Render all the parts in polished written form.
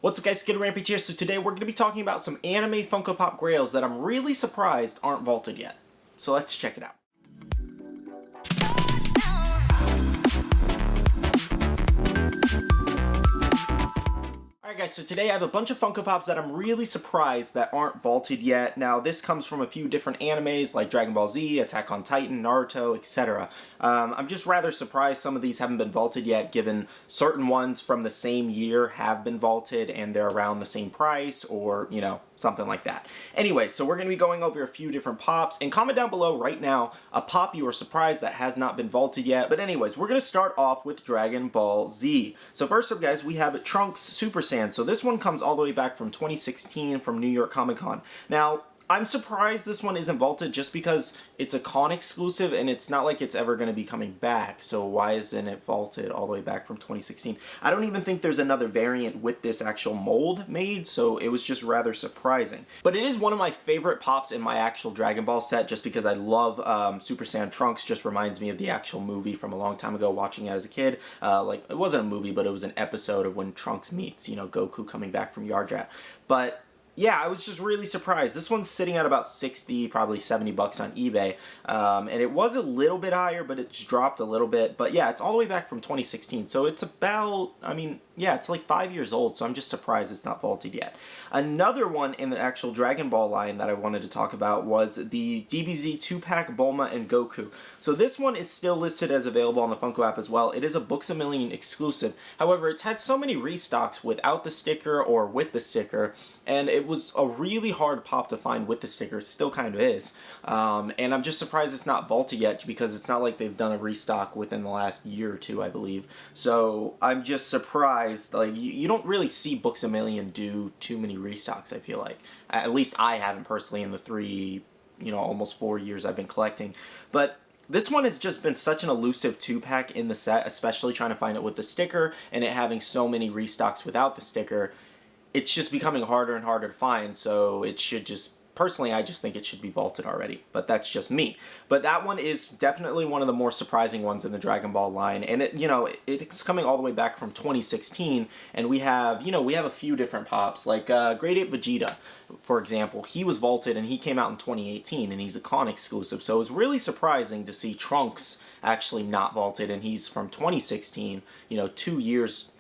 What's up guys, Skittlerampage here. So today we're going to be talking about some anime Funko Pop grails that I'm really surprised aren't vaulted yet. So let's check it out. Alright guys, so today I have a bunch of Funko Pops that I'm really surprised that aren't vaulted yet. Now this comes from a few different animes like Dragon Ball Z, Attack on Titan, Naruto, etc. I'm just rather surprised some of these haven't been vaulted yet, given certain ones from the same year have been vaulted and they're around the same price, or, you know, something like that. Anyway, so we're going to be going over a few different pops, and comment down below right now a pop you were surprised that has not been vaulted yet. But anyways, we're going to start off with Dragon Ball Z. So first up guys, we have Trunks Super Saiyan. So this one comes all the way back from 2016 from New York Comic Con. Now, I'm surprised this one isn't vaulted just because it's a con exclusive and it's not like it's ever going to be coming back. So why isn't it vaulted all the way back from 2016? I don't even think there's another variant with this actual mold made, so it was just rather surprising. But it is one of my favorite pops in my actual Dragon Ball set just because I love Super Saiyan Trunks. Just reminds me of the actual movie from a long time ago, watching it as a kid. Like, it wasn't a movie, but it was an episode of when Trunks meets, you know, Goku coming back from Yardrat. But yeah, I was just really surprised. This one's sitting at about 60, probably 70 bucks on eBay. And it was a little bit higher, but it's dropped a little bit. But yeah, it's all the way back from 2016. So it's about, I mean, yeah, it's like 5 years old. So I'm just surprised it's not vaulted yet. Another one in the actual Dragon Ball line that I wanted to talk about was the DBZ 2-pack Bulma and Goku. So this one is still listed as available on the Funko app as well. It is a Books A Million exclusive. However, it's had so many restocks without the sticker or with the sticker, and it was a really hard pop to find with the sticker. It still kind of is. And I'm just surprised it's not vaulted yet because it's not like they've done a restock within the last year or two, I believe. So I'm just surprised. Like, you don't really see Books A Million do too many restocks, I feel like. At least I haven't personally in the 3, you know, almost 4 years I've been collecting. But this one has just been such an elusive 2-pack in the set, especially trying to find it with the sticker and it having so many restocks without the sticker. It's just becoming harder and harder to find, so it should just, personally, I just think it should be vaulted already, but that's just me. But that one is definitely one of the more surprising ones in the Dragon Ball line, and it, you know, it's coming all the way back from 2016, and we have, you know, we have a few different pops, like Grade 8 Vegeta, for example. He was vaulted, and he came out in 2018, and he's a con exclusive, so it was really surprising to see Trunks actually not vaulted, and he's from 2016, you know, 2 years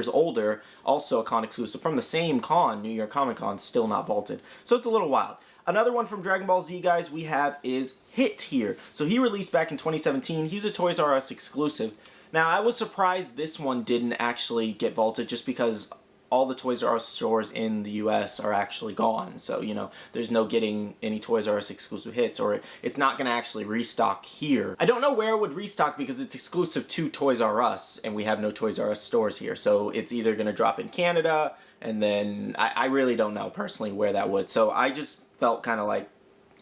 older, also a con exclusive from the same con, New York Comic Con, still not vaulted. So it's a little wild. Another one from Dragon Ball Z, guys, we have is Hit here. So he released back in 2017. He was a Toys R Us exclusive. Now, I was surprised this one didn't actually get vaulted just because all the Toys R Us stores in the US are actually gone. So, you know, there's no getting any Toys R Us exclusive hits, or it's not going to actually restock here. I don't know where it would restock because it's exclusive to Toys R Us, and we have no Toys R Us stores here. So it's either going to drop in Canada, and then I really don't know personally where that would. So I just felt kind of like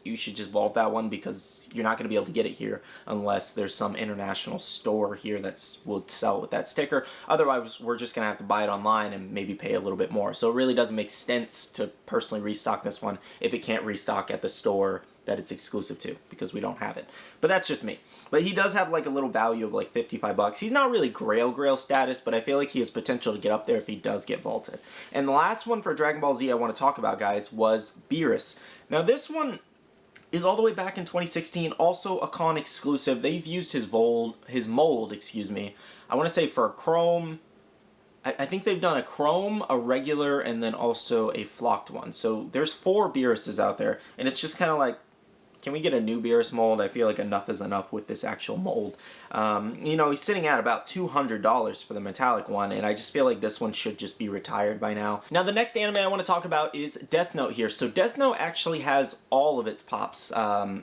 you should just vault that one because you're not going to be able to get it here unless there's some international store here that's will sell with that sticker. Otherwise, we're just going to have to buy it online and maybe pay a little bit more. So it really doesn't make sense to personally restock this one if it can't restock at the store that it's exclusive to, because we don't have it. But that's just me. But he does have like a little value of like 55 bucks. He's not really grail status, but I feel like he has potential to get up there if he does get vaulted. And the last one for Dragon Ball Z I want to talk about, guys, was Beerus. Now this one is all the way back in 2016, also a con exclusive. They've used his mold, excuse me. I want to say for a chrome. I think they've done a chrome, a regular, and then also a flocked one. So there's 4 Beeruses out there, and it's just kind of like, can we get a new Beerus mold? I feel like enough is enough with this actual mold. You know, he's sitting at about $200 for the metallic one, and I just feel like this one should just be retired by now. Now, the next anime I want to talk about is Death Note here. So Death Note actually has all of its pops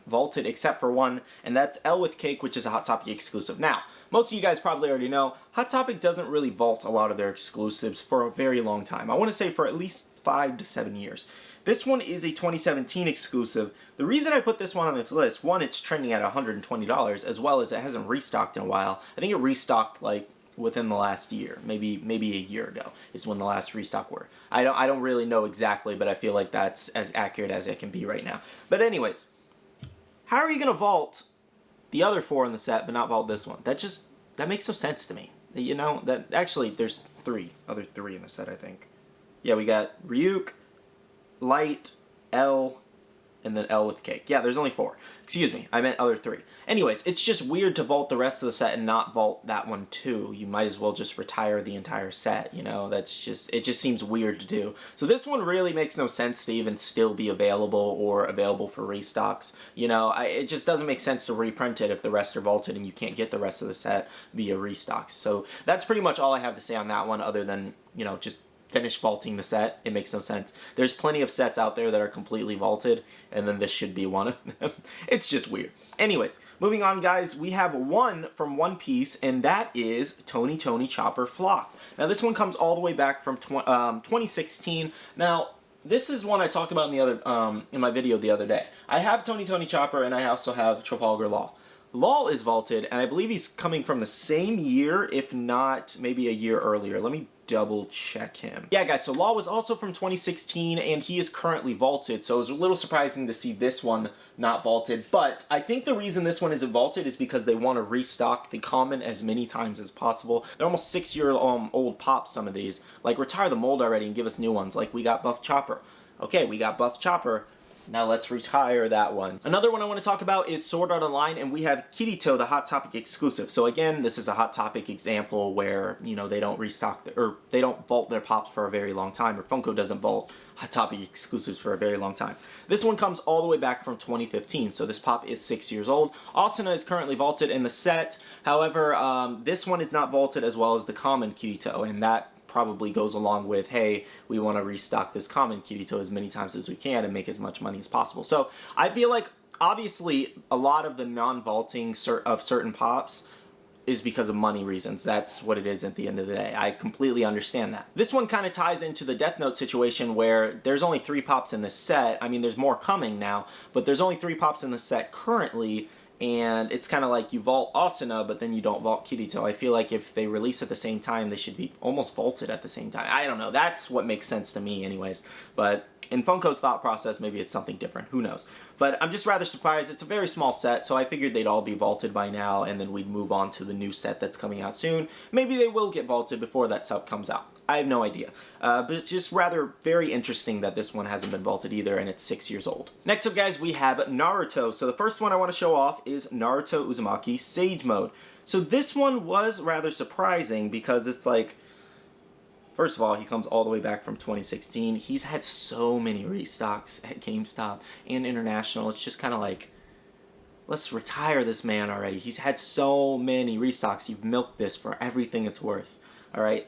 vaulted except for one, and that's L with Cake, which is a Hot Topic exclusive. Now, most of you guys probably already know, Hot Topic doesn't really vault a lot of their exclusives for a very long time. I want to say for at least 5 to 7 years. This one is a 2017 exclusive. The reason I put this one on this list, one, it's trending at $120, as well as it hasn't restocked in a while. I think it restocked like within the last year, maybe a year ago is when the last restock were. I don't really know exactly, but I feel like that's as accurate as it can be right now. But anyways, how are you gonna vault the other 4 in the set but not vault this one? That makes no sense to me. You know, that actually there's other three in the set, I think. Yeah, we got Ryuk, Light, L, and then L with cake. Yeah, there's only 4. Excuse me, I meant other 3. Anyways, it's just weird to vault the rest of the set and not vault that one too. You might as well just retire the entire set, you know? It just seems weird to do. So this one really makes no sense to even still be available or available for restocks. You know, it just doesn't make sense to reprint it if the rest are vaulted and you can't get the rest of the set via restocks. So that's pretty much all I have to say on that one, other than, you know, just finish vaulting the set. It makes no sense. There's plenty of sets out there that are completely vaulted, and then this should be one of them. It's just weird. Anyways, moving on, guys, we have one from One Piece, and that is Tony Chopper Flock. Now, this one comes all the way back from 2016. Now, this is one I talked about in my video the other day. I have Tony Chopper, and I also have Trafalgar Law. Law is vaulted, and I believe he's coming from the same year, if not maybe a year earlier. Let me double check him. Yeah, guys, so Law was also from 2016, and he is currently vaulted, so it was a little surprising to see this one not vaulted, but I think the reason this one isn't vaulted is because they want to restock the common as many times as possible. They're almost 6-year-old pops, some of these. Like, retire the mold already and give us new ones. Like, we got Buff Chopper. Okay, we got Buff Chopper. Now let's retire that one. Another one I want to talk about is Sword Art Online, and we have Kirito, the Hot Topic exclusive. So again, this is a Hot Topic example where, you know, they don't restock, or they don't vault their pops for a very long time, or Funko doesn't vault Hot Topic exclusives for a very long time. This one comes all the way back from 2015, so this pop is 6 years old. Asuna is currently vaulted in the set. However, this one is not vaulted as well as the common Kirito, and that probably goes along with, hey, we want to restock this common Kirito as many times as we can and make as much money as possible. So I feel like, obviously, a lot of the non-vaulting of certain pops is because of money reasons. That's what it is at the end of the day. I completely understand that. This one kind of ties into the Death Note situation where there's only 3 pops in this set. I mean, there's more coming now, but there's only 3 pops in the set currently, and it's kind of like you vault Asuna, but then you don't vault Kirito. I feel like if they release at the same time, they should be almost vaulted at the same time. I don't know. That's what makes sense to me anyways. But in Funko's thought process, maybe it's something different. Who knows? But I'm just rather surprised. It's a very small set, so I figured they'd all be vaulted by now, and then we'd move on to the new set that's coming out soon. Maybe they will get vaulted before that sub comes out. I have no idea. But it's just rather very interesting that this one hasn't been vaulted either, and it's 6 years old. Next up, guys, we have Naruto. So the first one I want to show off is Naruto Uzumaki Sage Mode. So this one was rather surprising because it's like, first of all, he comes all the way back from 2016. He's had so many restocks at GameStop and International. It's just kind of like, let's retire this man already. He's had so many restocks. You've milked this for everything it's worth. All right?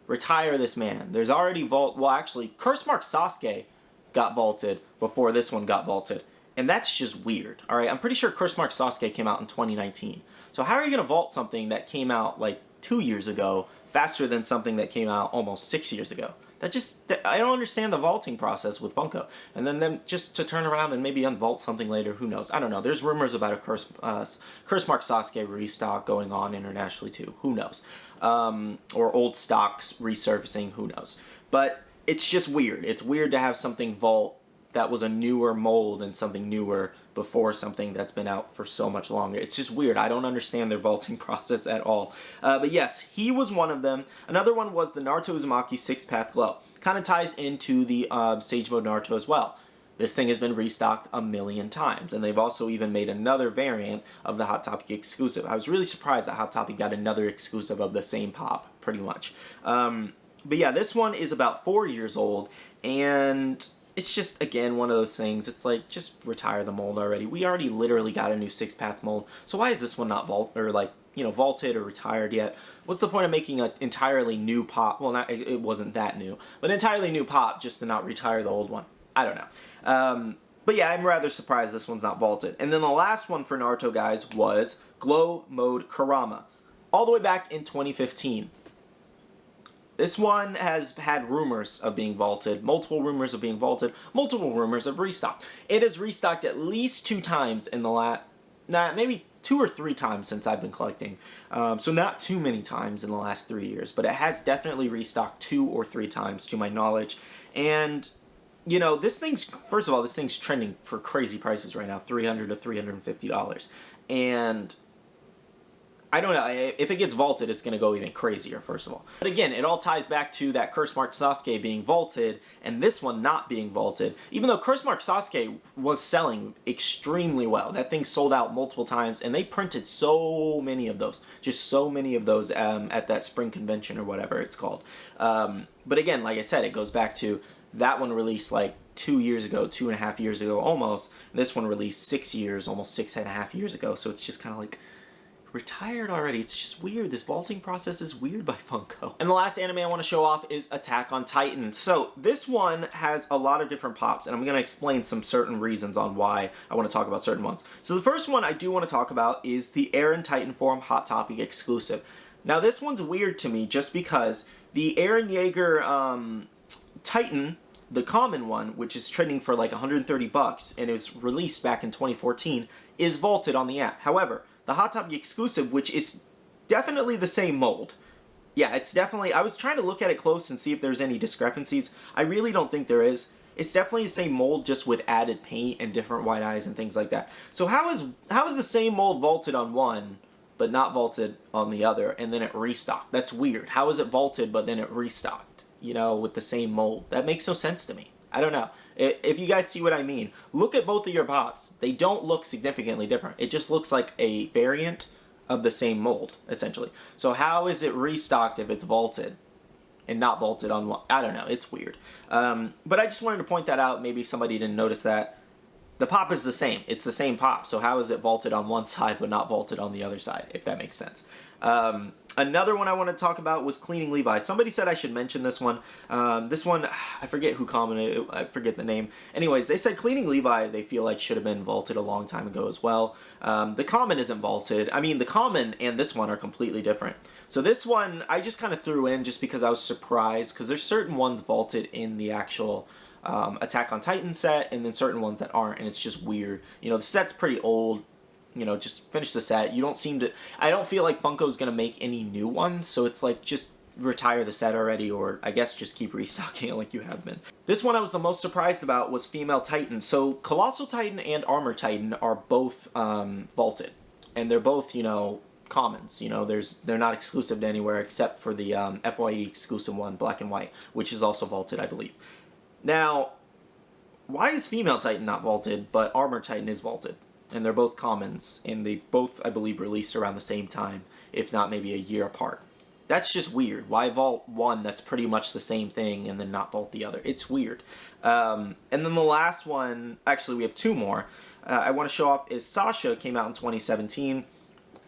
Retire this man. There's already well, actually, Curse Mark Sasuke got vaulted before this one got vaulted. And that's just weird. All right? I'm pretty sure Curse Mark Sasuke came out in 2019. So how are you going to vault something that came out like 2 years ago faster than something that came out almost 6 years ago? I don't understand the vaulting process with Funko. And then them just to turn around and maybe unvault something later, who knows? I don't know. There's rumors about a Curse Mark Sasuke restock going on internationally too. Who knows? Or old stocks resurfacing, who knows? But it's just weird. It's weird to have something vault that was a newer mold and something newer before something that's been out for so much longer. It's just weird. I don't understand their vaulting process at all. But yes, he was one of them. Another one was the Naruto Uzumaki 6-Path Glow. Kind of ties into the Sage Mode Naruto as well. This thing has been restocked a million times, and they've also even made another variant of the Hot Topic exclusive. I was really surprised that Hot Topic got another exclusive of the same pop, pretty much. But yeah, this one is about 4 years old, and it's just, again, one of those things. It's like, just retire the mold already. We already literally got a new 6-Path mold, so why is this one not vaulted or retired yet? What's the point of making an entirely new pop? Well, it wasn't that new, but an entirely new pop just to not retire the old one. I don't know. But yeah, I'm rather surprised this one's not vaulted. And then the last one for Naruto, guys, was Glow Mode Kurama. All the way back in 2015. This one has had rumors of being vaulted, multiple rumors of being vaulted, multiple rumors of restock. It has restocked at least 2 times in the maybe 2 or 3 times since I've been collecting. So not too many times in the last 3 years, but it has definitely restocked 2 or 3 times to my knowledge. And you know, this thing's, first of all, this thing's trending for crazy prices right now, $300 to $350. And I don't know, if it gets vaulted, it's going to go even crazier, first of all. But again, it all ties back to that Curse Mark Sasuke being vaulted, and this one not being vaulted. Even though Curse Mark Sasuke was selling extremely well. That thing sold out multiple times, and they printed so many of those. Just so many of those at that spring convention, or whatever it's called. But again, like I said, it goes back to that one released like 2 years ago, 2.5 years ago almost. This one released 6 years, almost 6.5 years ago, so it's just kind of like... retired already. It's just weird. This vaulting process is weird by Funko. And the last anime I want to show off is Attack on Titan. So this one has a lot of different pops, and I'm going to explain some certain reasons on why I want to talk about certain ones. So the first one I do want to talk about is the Eren Titan Form Hot Topic exclusive. Now this one's weird to me just because the Eren Yeager Titan, the common one, which is trading for like 130 bucks and it was released back in 2014, is vaulted on the app. However, the Hot Topic exclusive, which is definitely the same mold. Yeah, it's definitely... I was trying to look at it close and see if there's any discrepancies. I really don't think there is. It's definitely the same mold, just with added paint and different white eyes and things like that. So how is the same mold vaulted on one, but not vaulted on the other, and then it restocked? That's weird. How is it vaulted, but then it restocked, you know, with the same mold? That makes no sense to me. I don't know. If you guys see what I mean, look at both of your pops. They don't look significantly different. It just looks like a variant of the same mold, essentially. So how is it restocked if it's vaulted and not vaulted on one? I don't know. It's weird. But I just wanted to point that out. Maybe somebody didn't notice that. The pop is the same. It's the same pop. So how is it vaulted on one side but not vaulted on the other side, if that makes sense? Another one I want to talk about was Cleaning Levi. Somebody said I should mention this one. This one, I forget who commented. I forget the name. Anyways, they said Cleaning Levi they feel like should have been vaulted a long time ago as well. The common isn't vaulted. I mean, the common and this one are completely different. So this one I just kind of threw in just because I was surprised, because there's certain ones vaulted in the actual Attack on Titan set, and then certain ones that aren't, and it's just weird. You know, the set's pretty old. You know, just finish the set. You don't seem to... I don't feel like Funko's going to make any new ones, so it's like, just retire the set already, or I guess just keep restocking it like you have been. This one I was the most surprised about was Female Titan. So Colossal Titan and Armor Titan are both vaulted, and they're both, you know, commons. You know, they're not exclusive to anywhere except for the FYE exclusive one, Black and White, which is also vaulted, I believe. Now, why is Female Titan not vaulted, but Armor Titan is vaulted? And they're both commons, and they both, I believe, released around the same time, if not maybe a year apart. That's just weird. Why vault one that's pretty much the same thing and then not vault the other? It's weird. And then the last one, actually we have two more, I want to show off is Sasha, came out in 2017.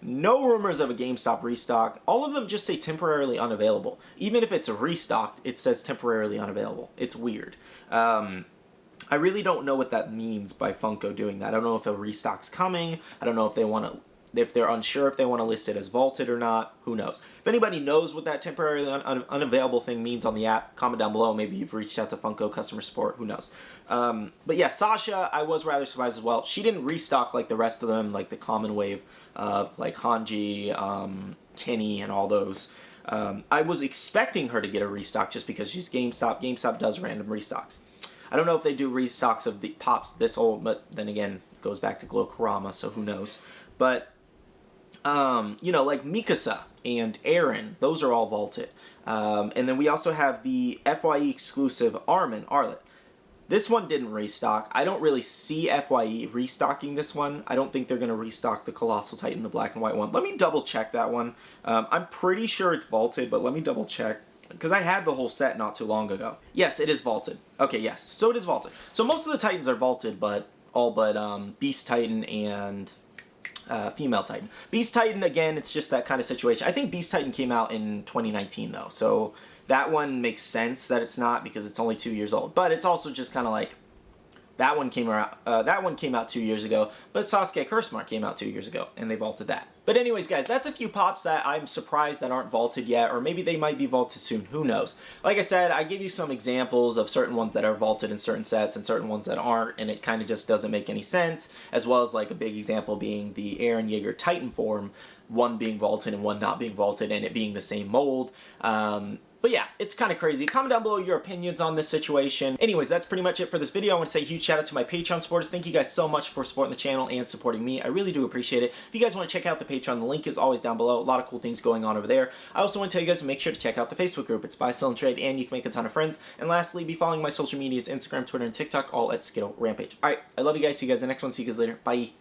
No rumors of a GameStop restock. All of them just say temporarily unavailable. Even if it's restocked, it says temporarily unavailable. It's weird. I really don't know what that means by Funko doing that. I don't know if a restock's coming. I don't know if they want to, if they're unsure if they want to list it as vaulted or not. Who knows? If anybody knows what that temporarily unavailable thing means on the app, comment down below. Maybe you've reached out to Funko customer support. Who knows? But yeah, Sasha, I was rather surprised as well. She didn't restock like the rest of them, like the common wave of like Hanji, Kenny, and all those. I was expecting her to get a restock just because she's GameStop. GameStop does random restocks. I don't know if they do restocks of the pops this old, but then again, it goes back to Glow Kurama, so who knows. But, you know, like Mikasa and Eren, those are all vaulted. And then we also have the FYE exclusive Armin, Arlet. This one didn't restock. I don't really see FYE restocking this one. I don't think they're going to restock the Colossal Titan, the black and white one. Let me double check that one. I'm pretty sure it's vaulted, but let me double check. Because I had the whole set not too long ago. Yes, it is vaulted. Okay, yes. So it is vaulted. So most of the Titans are vaulted, but all but Beast Titan and Female Titan. Beast Titan, again, it's just that kind of situation. I think Beast Titan came out in 2019, though. So that one makes sense that it's not, because it's only 2 years old. But it's also just kind of like, that one came out 2 years ago, but Sasuke Curse Mark came out 2 years ago, and they vaulted that. But anyways, guys, that's a few pops that I'm surprised that aren't vaulted yet, or maybe they might be vaulted soon, who knows. Like I said, I gave you some examples of certain ones that are vaulted in certain sets and certain ones that aren't, and it kind of just doesn't make any sense, as well as like a big example being the Eren Yeager Titan form, one being vaulted and one not being vaulted, and it being the same mold. But yeah, it's kind of crazy. Comment down below your opinions on this situation. Anyways, that's pretty much it for this video. I want to say a huge shout out to my Patreon supporters. Thank you guys so much for supporting the channel and supporting me. I really do appreciate it. If you guys want to check out the Patreon, the link is always down below. A lot of cool things going on over there. I also want to tell you guys to make sure to check out the Facebook group. It's buy, sell, and trade, and you can make a ton of friends. And lastly, be following my social medias, Instagram, Twitter, and TikTok, all at Skittlerampage. Alright, I love you guys. See you guys in the next one. See you guys later. Bye.